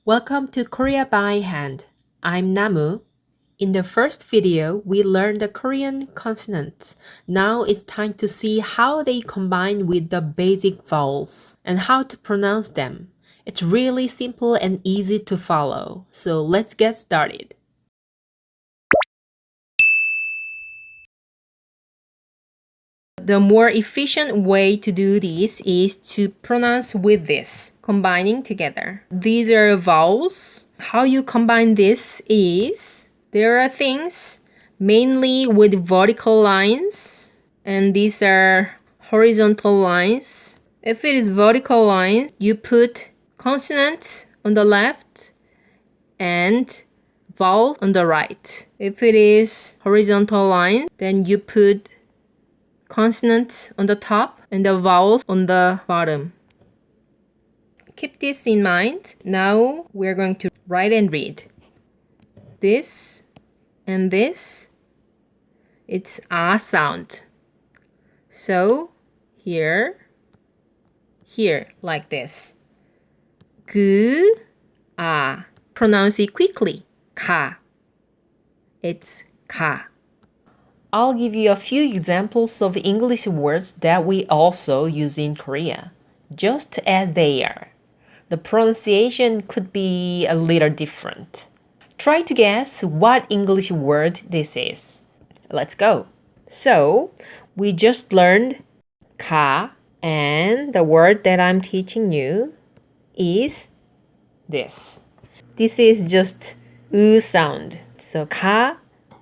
Welcome to Korea by Hand. I'm Namu. In the first video, we learned the Korean consonants. Now it's time to see how they combine with the basic vowels and how to pronounce them. It's really simple and easy to follow. So let's get started. The more efficient way to do this is to pronounce with this, combining together. These are vowels. How you combine this is, there are things mainly with vertical lines, and these are horizontal lines. If it is vertical line, you put consonant on the left and vowel on the right. If it is horizontal line, then you put consonants on the top and the vowels on the bottom. Keep this in mind. Now we're going to write and read. This and this, it's a sound. So here, like this. 그, 아. Pronounce it quickly. 가. It's 가. I'll give you a few examples of English words that we also use in Korea, just as they are. The pronunciation could be a little different. Try to guess what English word this is. Let's go. So, we just learned ka, and the word that I'm teaching you is this. This is just sound. So, ka,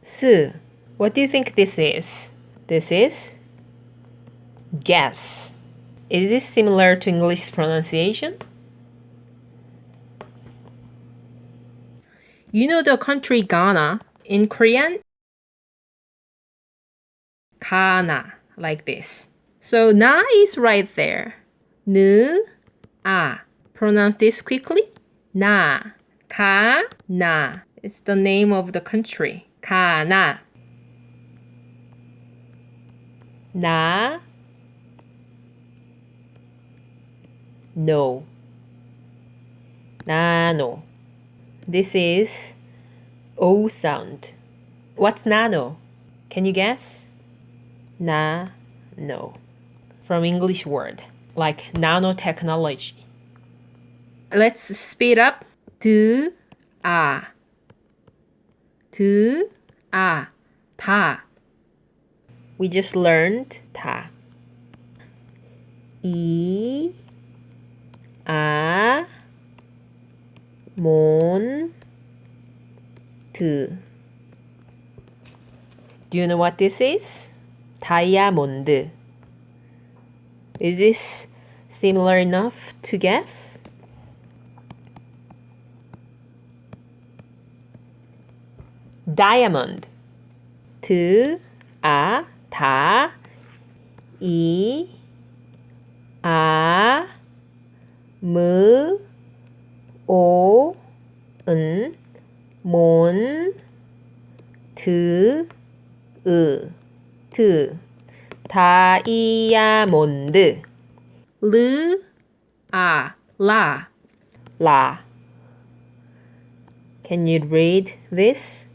su. What do you think this is? This is guess. Is this similar to English pronunciation? You know the country Ghana? In Korean, Ghana, like this. So na is right there. Nu, a. Pronounce this quickly. Na, ka, na. It's the name of the country. Ghana. Na, no. Nano. This is O sound. What's nano? Can you guess? Na, no. From English word, like nanotechnology. Let's speed up. 드, 아. 드, 아. 다. We just learned 다. 이, 아, 몬, 드. Do you know what this is? 다이아몬드. Is this similar enough to guess? Diamond. 드, 아, 다, 이, 아, 무, 오, 은, 몬, 드, 드. 다이아몬드. 르, 아, 라. 라. Can you read this?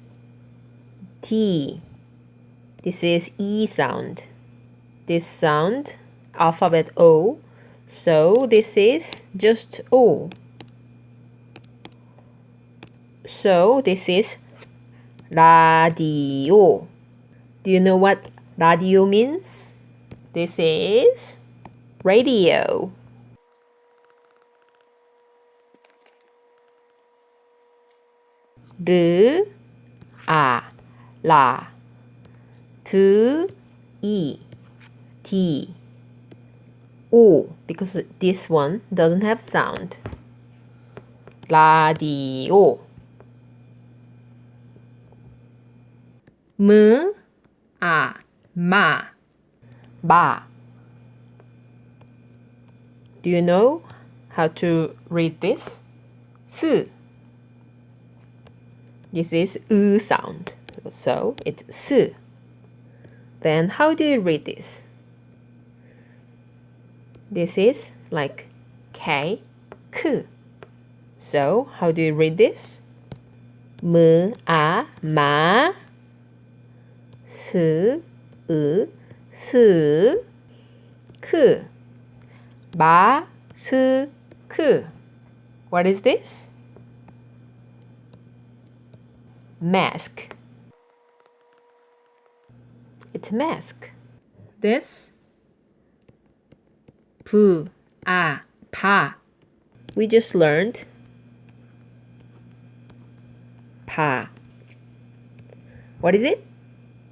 T. This is E sound. This sound, alphabet O. So this is just O. So this is radio. Do you know what radio means? This is radio. 르, 아, 라. 드, 이, 디, 오. Because this one doesn't have sound. 라디오. 무, 아, 마. 마. Do you know how to read this? 스. This is sound. So it's 스. Then how do you read this? This is like K, K. So, how do you read this? M, A, ma, S, 으, 스, 크, 마, 스, 크. What is this? Mask. It's mask. This? 부, 아, 파. We just learned 파. What is it?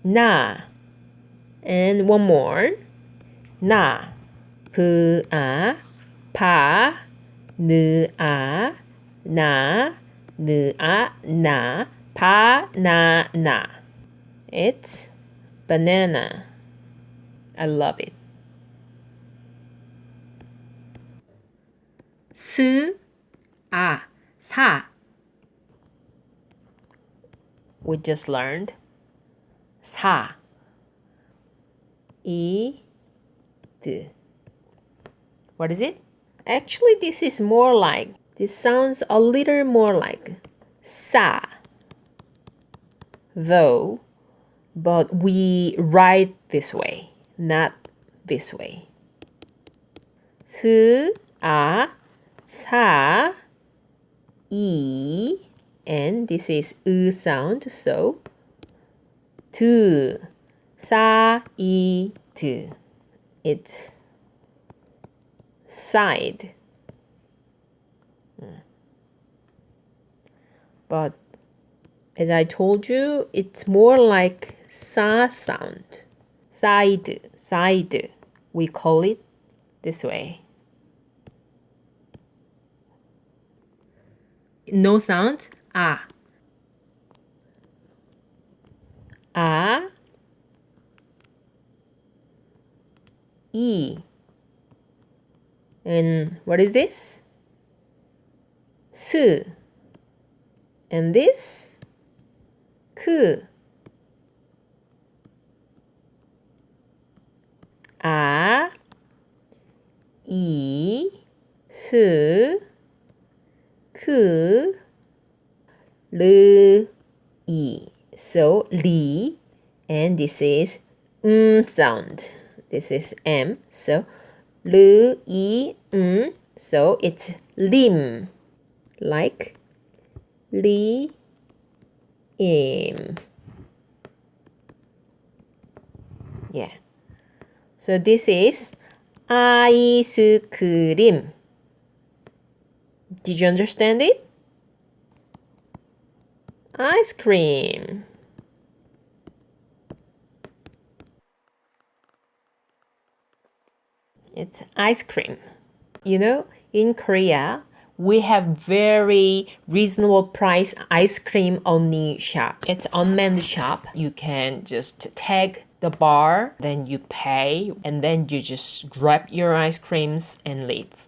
나. And one more. 나. 부, 아, 파, 느, 아, 나, 느, 아, 나, 파, 나, 나. It's banana. I love it. 스, 아, 사. We just learned 사. 이, 드. What is it? Actually, this is more like, this sounds a little more like sa. Though, but we write this way, not this way. 스, 아, 사, 이, and this is 으 sound, so 드, 사, 이, 드. It's side. But as I told you, it's more like sa sound. Side, side. We call it this way. No sound. A. A. E. And what is this? S. And this? 크. 아, 이, 스, 크, 르, 이. So, 리, and this is sound. This is M. So, 르, 이, so it's lim. Like 리, 임. Yeah. So this is 아이스크림. Did you understand it? Ice cream. It's ice cream. You know, in Korea, we have very reasonable price ice cream only shop. It's unmanned shop. You can just tag the bar, then you pay, and then you just grab your ice creams and leave.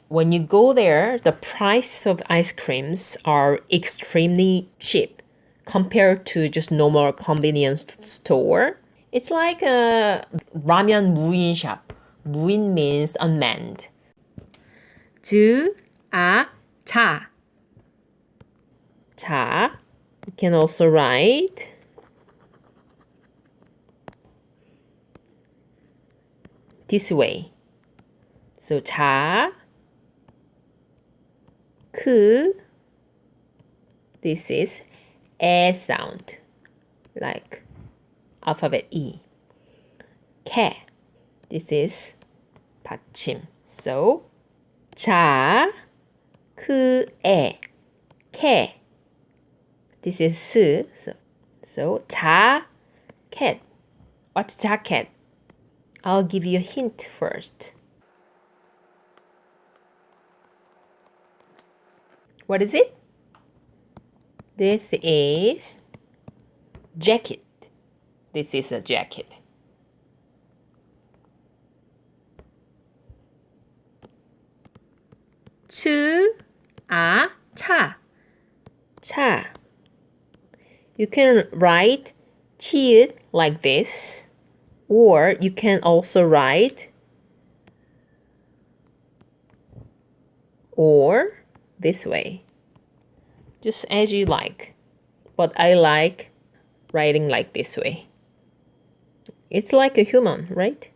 When you go there, the price of ice creams are extremely cheap compared to just normal convenience store. It's like a ramen 무인 shop. 무인 means unmanned. 즈, 아, 차. 차. You can also write this way. So 차, 크. This is 에 sound, like alphabet E. 캐. This is 받침. So 자, 크, 에, 캐. This is 스. So jacket. What's jacket? I'll give you a hint first. What is it? This is jacket. This is a jacket. 츠, 아, 차. 차. You can write 치읓 like this, or you can also write or this way. just as you like. But I like writing like this way. It's like a human, right?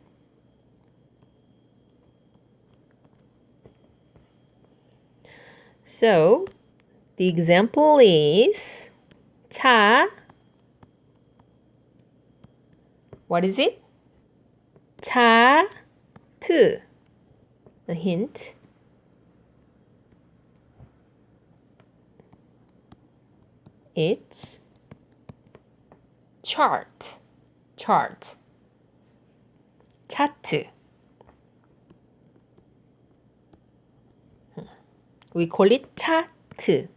So, the example is 차. What is it? 차트. A hint. It's chart. Chart. 차트. We call it 차트.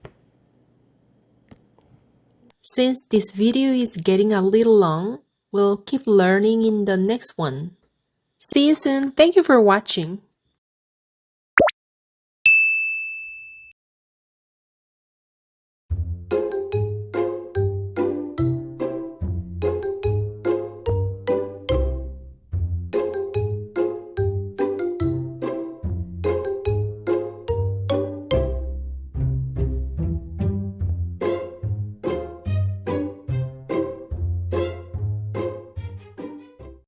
Since this video is getting a little long, we'll keep learning in the next one. See you soon. Thank you for watching.